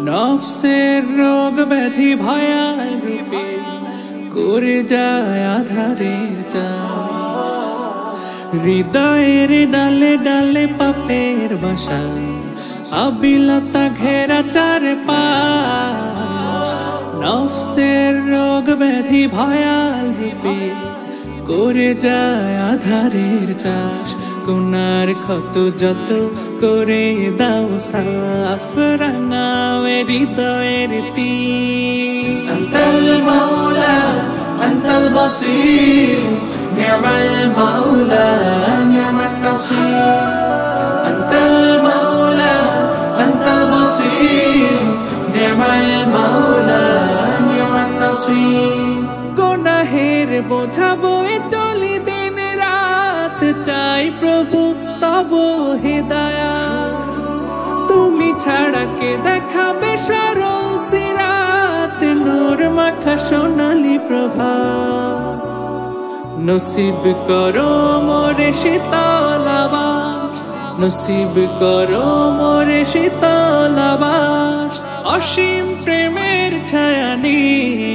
নফসের রোগ ব্যাধি ভয়াল রূপে করে যায় আধারের চাষ। হৃদয়ের ডালে ডালে পাপের বাসা, আবিলতা ঘেরা চারপাশ। নফসের রোগ ব্যাধি ভয়াল রূপে করে যায় আধারের চাষ। গুনার ক্ষত যত করে দাও সাফ, রাঙাওয়ে হৃদয়ের তীর। আনতাল মাওলা আনতাল বাসীর, নি'মাল মাওলা নি'মান নাসীর। আনতাল মাওলা আনতাল বাসীর, নি'মাল মাওলা নি'মান নাসীর। গুনাহের বোঝা বয়ে চলি দিন রাত, চাই প্রভু তব হিদায়াত। তুমি ছাড়া কে দেখাবে সরল সিরাত, নূর মাখা সোনালি প্রভাত। নসিব করো মোরে শীতল আবাস, নসিব করো মোরে শীতল আবাস, অসীম প্রেমের ছায়া নিয়ে।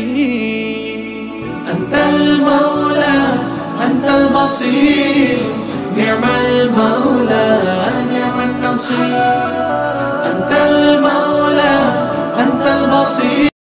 আনতাল মাওলা আনতাল বাসীর, নি'মাল মাওলা নি'মান নাসীর।